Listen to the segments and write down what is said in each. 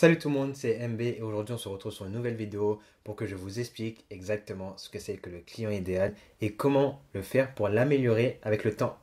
Salut tout le monde, c'est MB et aujourd'hui on se retrouve sur une nouvelle vidéo pour que je vous explique exactement ce que c'est que le client idéal et comment le faire pour l'améliorer avec le temps.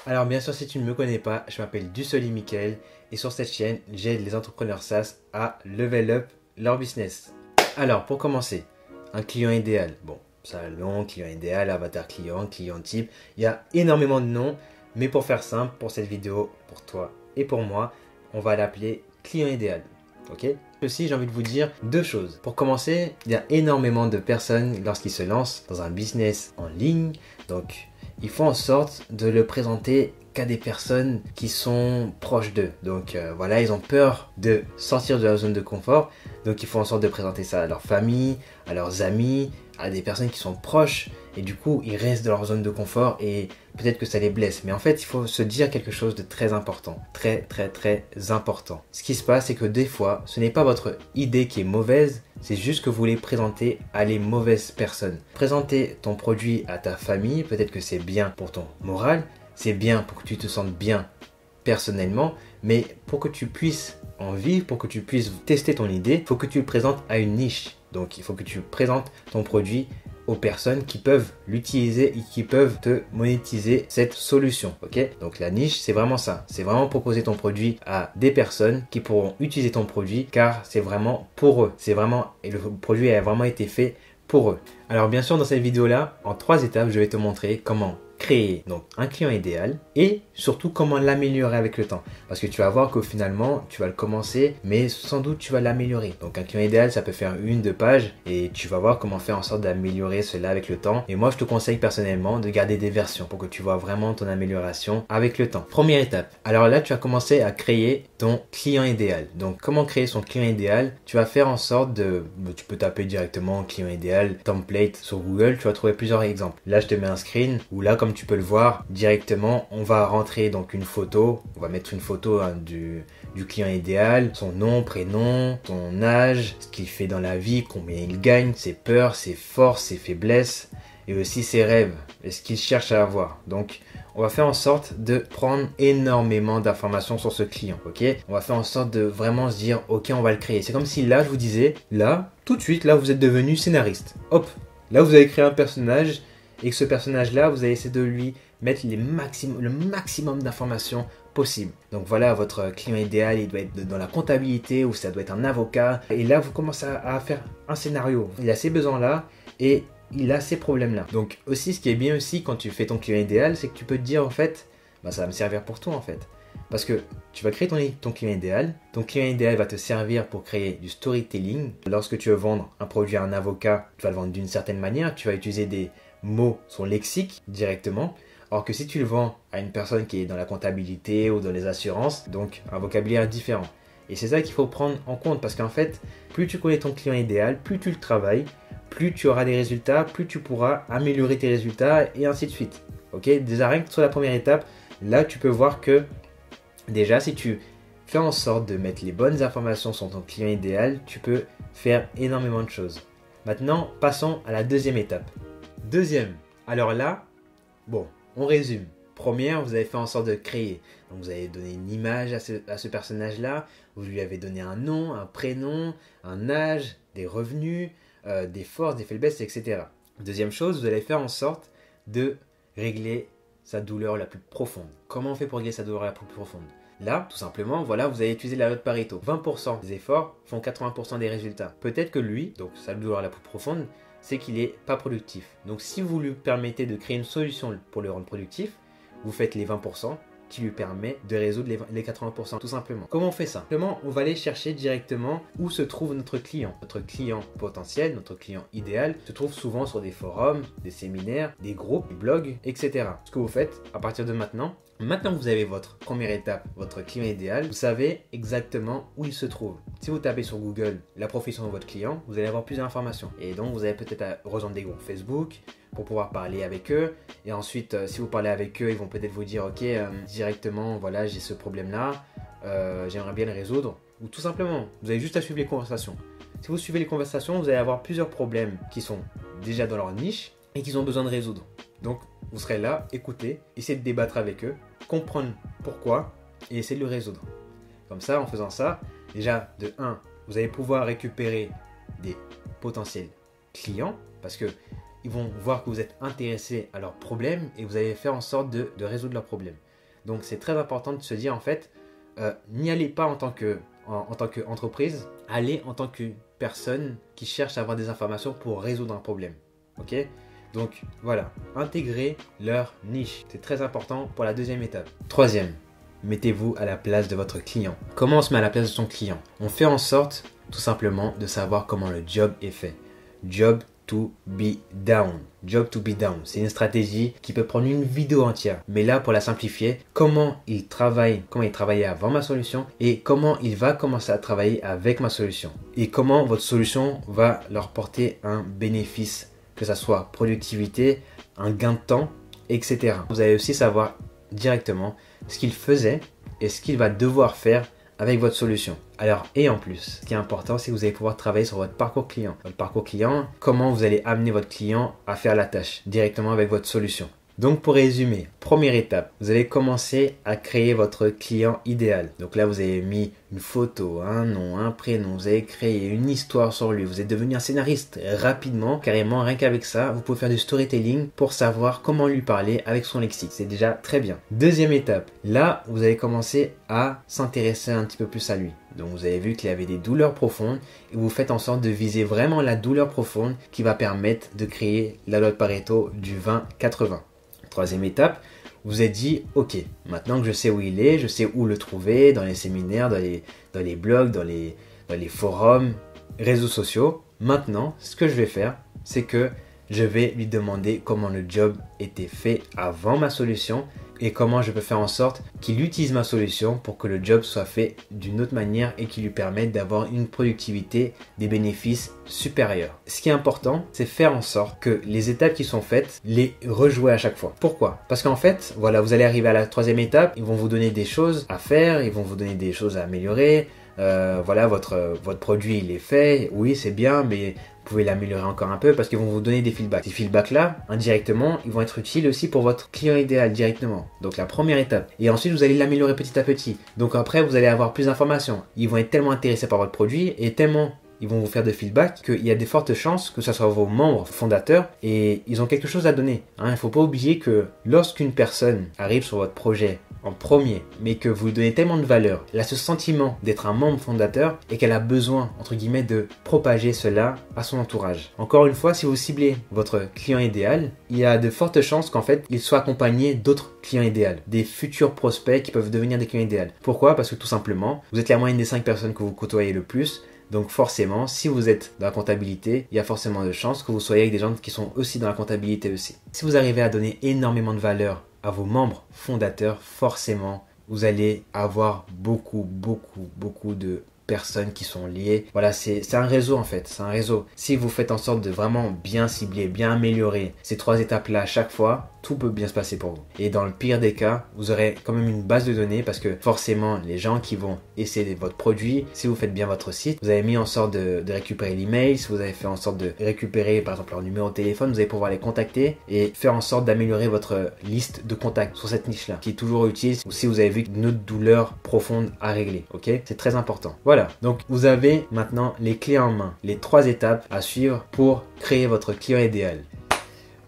Alors bien sûr, si tu ne me connais pas, je m'appelle Dussoli Mickaël et sur cette chaîne, j'aide les entrepreneurs SaaS à level up leur business. Alors pour commencer, un client idéal. Bon, salon, client idéal, avatar client, client type, il y a énormément de noms, mais pour faire simple, pour cette vidéo, pour toi et pour moi, on va l'appeler client idéal. Ok? Aussi, j'ai envie de vous dire deux choses. Pour commencer, il y a énormément de personnes lorsqu'ils se lancent dans un business en ligne, donc ils font en sorte de le présenter qu'à des personnes qui sont proches d'eux. Donc voilà, ils ont peur de sortir de leur zone de confort. Donc ils font en sorte de présenter ça à leur famille, à leurs amis, à des personnes qui sont proches. Et du coup, ils restent dans leur zone de confort et peut-être que ça les blesse. Mais en fait, il faut se dire quelque chose de très important. Très important. Ce qui se passe, c'est que des fois, ce n'est pas votre idée qui est mauvaise, c'est juste que vous voulez présenter à les mauvaises personnes. Présenter ton produit à ta famille, peut-être que c'est bien pour ton moral, c'est bien pour que tu te sentes bien personnellement, mais pour que tu puisses en vivre, pour que tu puisses tester ton idée, il faut que tu le présentes à une niche. Donc il faut que tu présentes ton produit aux personnes qui peuvent l'utiliser et qui peuvent te monétiser cette solution. Ok? Donc la niche, c'est vraiment ça. C'est vraiment proposer ton produit à des personnes qui pourront utiliser ton produit car c'est vraiment pour eux. C'est vraiment, et le produit a vraiment été fait pour eux. Alors bien sûr, dans cette vidéo-là, en 3 étapes, je vais te montrer comment créer donc un client idéal et surtout comment l'améliorer avec le temps, parce que tu vas voir que finalement tu vas le commencer mais sans doute tu vas l'améliorer. Donc un client idéal, ça peut faire 1-2 pages et tu vas voir comment faire en sorte d'améliorer cela avec le temps. Et moi je te conseille personnellement de garder des versions pour que tu vois vraiment ton amélioration avec le temps. Première étape, alors là tu vas commencer à créer ton client idéal. Donc comment créer son client idéal? Tu vas faire en sorte de, tu peux taper directement client idéal template sur Google, tu vas trouver plusieurs exemples. Là je te mets un screen où là, comme tu peux le voir directement, on va rentrer donc une photo, on va mettre une photo du client idéal, son nom, prénom, ton âge, ce qu'il fait dans la vie, combien il gagne, ses peurs, ses forces, ses faiblesses et aussi ses rêves et ce qu'il cherche à avoir. Donc on va faire en sorte de prendre énormément d'informations sur ce client, ok? On va faire en sorte de vraiment se dire, ok, on va le créer. C'est comme si là, je vous disais, là, tout de suite, là, vous êtes devenu scénariste. Hop, là, vous avez créé un personnage et que ce personnage-là, vous allez essayer de lui mettre le maximum d'informations possible. Donc voilà, votre client idéal, il doit être dans la comptabilité ou ça doit être un avocat. Et là, vous commencez à faire un scénario. Il a ces besoins-là et il a ces problèmes-là. Donc aussi, ce qui est bien aussi quand tu fais ton client idéal, c'est que tu peux te dire en fait, bah, ça va me servir pour toi en fait. Parce que tu vas créer ton client idéal. Ton client idéal va te servir pour créer du storytelling. Lorsque tu veux vendre un produit à un avocat, tu vas le vendre d'une certaine manière. Tu vas utiliser des mots, son lexique directement. Alors que si tu le vends à une personne qui est dans la comptabilité ou dans les assurances, donc un vocabulaire différent. Et c'est ça qu'il faut prendre en compte parce qu'en fait, plus tu connais ton client idéal, plus tu le travailles, plus tu auras des résultats, plus tu pourras améliorer tes résultats et ainsi de suite. Ok? Déjà rien que sur la première étape, là tu peux voir que déjà si tu fais en sorte de mettre les bonnes informations sur ton client idéal, tu peux faire énormément de choses. Maintenant, passons à la deuxième étape. Deuxième, alors là, bon, on résume. Première, vous avez fait en sorte de créer. Donc vous avez donné une image à ce personnage-là, vous lui avez donné un nom, un prénom, un âge, des revenus, des forces, des faiblesses, etc. Deuxième chose, vous allez faire en sorte de régler sa douleur la plus profonde. Comment on fait pour régler sa douleur la plus profonde? Là, tout simplement, voilà, vous allez utiliser la loi de Pareto. 20% des efforts font 80% des résultats. Peut-être que lui, donc sa douleur la plus profonde, c'est qu'il n'est pas productif. Donc si vous lui permettez de créer une solution pour le rendre productif, vous faites les 20% qui lui permet de résoudre les 80%, tout simplement. Comment on fait ça? Simplement, on va aller chercher directement où se trouve notre client. Notre client potentiel, notre client idéal, se trouve souvent sur des forums, des séminaires, des groupes, des blogs, etc. Ce que vous faites à partir de maintenant, maintenant que vous avez votre première étape, votre client idéal, vous savez exactement où il se trouve. Si vous tapez sur Google la profession de votre client, vous allez avoir plus d'informations. Et donc, vous allez peut-être rejoindre des groupes Facebook pour pouvoir parler avec eux. Et ensuite, si vous parlez avec eux, ils vont peut-être vous dire, ok, directement, voilà, j'ai ce problème-là, j'aimerais bien le résoudre. Ou tout simplement, vous avez juste à suivre les conversations. Si vous suivez les conversations, vous allez avoir plusieurs problèmes qui sont déjà dans leur niche et qu'ils ont besoin de résoudre. Donc, vous serez là, écoutez, essayez de débattre avec eux, comprendre pourquoi et essayer de le résoudre. Comme ça, en faisant ça, déjà, de 1, vous allez pouvoir récupérer des potentiels clients parce qu'ils vont voir que vous êtes intéressé à leurs problèmes et vous allez faire en sorte de résoudre leurs problèmes. Donc, c'est très important de se dire, en fait, n'y allez pas en tant qu'entreprise, allez en tant que personne qui cherche à avoir des informations pour résoudre un problème. Ok ? Donc voilà, intégrez leur niche. C'est très important pour la deuxième étape. Troisième, mettez-vous à la place de votre client. Comment on se met à la place de son client? On fait en sorte, tout simplement, de savoir comment le job est fait. Job to be down. Job to be down. C'est une stratégie qui peut prendre une vidéo entière. Mais là, pour la simplifier, comment il travaillait avant ma solution et comment il va commencer à travailler avec ma solution. Et comment votre solution va leur porter un bénéfice, que ce soit productivité, un gain de temps, etc. Vous allez aussi savoir directement ce qu'il faisait et ce qu'il va devoir faire avec votre solution. Alors, et en plus, ce qui est important, c'est que vous allez pouvoir travailler sur votre parcours client. Votre parcours client, comment vous allez amener votre client à faire la tâche directement avec votre solution. Donc, pour résumer, première étape, vous allez commencer à créer votre client idéal. Donc là, vous avez mis une photo, un nom, un prénom, vous avez créé une histoire sur lui, vous êtes devenu un scénariste rapidement, carrément, rien qu'avec ça, vous pouvez faire du storytelling pour savoir comment lui parler avec son lexique. C'est déjà très bien. Deuxième étape, là, vous allez commencer à s'intéresser un petit peu plus à lui. Donc vous avez vu qu'il avait des douleurs profondes et vous faites en sorte de viser vraiment la douleur profonde qui va permettre de créer la loi de Pareto du 20-80. Troisième étape, vous vous êtes dit, ok, maintenant que je sais où il est, je sais où le trouver, dans les séminaires, dans les blogs, dans les forums, réseaux sociaux. Maintenant, ce que je vais faire, c'est que je vais lui demander comment le job était fait avant ma solution et comment je peux faire en sorte qu'il utilise ma solution pour que le job soit fait d'une autre manière et qu'il lui permette d'avoir une productivité, des bénéfices supérieurs. Ce qui est important, c'est faire en sorte que les étapes qui sont faites, les rejouer à chaque fois. Pourquoi? Parce qu'en fait, voilà, vous allez arriver à la troisième étape, ils vont vous donner des choses à faire, ils vont vous donner des choses à améliorer. Voilà, votre produit il est fait, oui c'est bien, mais vous pouvez l'améliorer encore un peu parce qu'ils vont vous donner des feedbacks. Ces feedbacks-là, indirectement, ils vont être utiles aussi pour votre client idéal directement. Donc la première étape. Et ensuite, vous allez l'améliorer petit à petit. Donc après, vous allez avoir plus d'informations. Ils vont être tellement intéressés par votre produit et tellement ils vont vous faire de feedback qu'il y a de fortes chances que ce soit vos membres fondateurs et ils ont quelque chose à donner. Il ne faut pas oublier que lorsqu'une personne arrive sur votre projet en premier, mais que vous lui donnez tellement de valeur, elle a ce sentiment d'être un membre fondateur et qu'elle a besoin, entre guillemets, de propager cela à son entourage. Encore une fois, si vous ciblez votre client idéal, il y a de fortes chances qu'en fait, il soit accompagné d'autres clients idéaux, des futurs prospects qui peuvent devenir des clients idéaux. Pourquoi? Parce que tout simplement, vous êtes la moyenne des 5 personnes que vous côtoyez le plus. Donc forcément, si vous êtes dans la comptabilité, il y a forcément de chances que vous soyez avec des gens qui sont aussi dans la comptabilité aussi. Si vous arrivez à donner énormément de valeur à vos membres fondateurs, forcément, vous allez avoir beaucoup de personnes qui sont liées. Voilà, c'est un réseau en fait, c'est un réseau. Si vous faites en sorte de vraiment bien cibler, bien améliorer ces 3 étapes-là à chaque fois, tout peut bien se passer pour vous. Et dans le pire des cas, vous aurez quand même une base de données parce que forcément, les gens qui vont essayer votre produit, si vous faites bien votre site, vous avez mis en sorte de récupérer l'email, si vous avez fait en sorte de récupérer par exemple leur numéro de téléphone, vous allez pouvoir les contacter et faire en sorte d'améliorer votre liste de contacts sur cette niche-là, qui est toujours utile si vous avez vu une autre douleur profonde à régler. Ok, c'est très important. Voilà, donc vous avez maintenant les clés en main, les 3 étapes à suivre pour créer votre client idéal.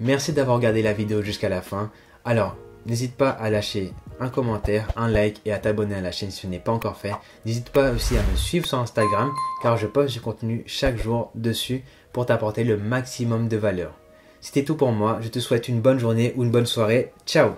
Merci d'avoir regardé la vidéo jusqu'à la fin. Alors, n'hésite pas à lâcher un commentaire, un like et à t'abonner à la chaîne si ce n'est pas encore fait. N'hésite pas aussi à me suivre sur Instagram car je poste du contenu chaque jour dessus pour t'apporter le maximum de valeur. C'était tout pour moi. Je te souhaite une bonne journée ou une bonne soirée. Ciao!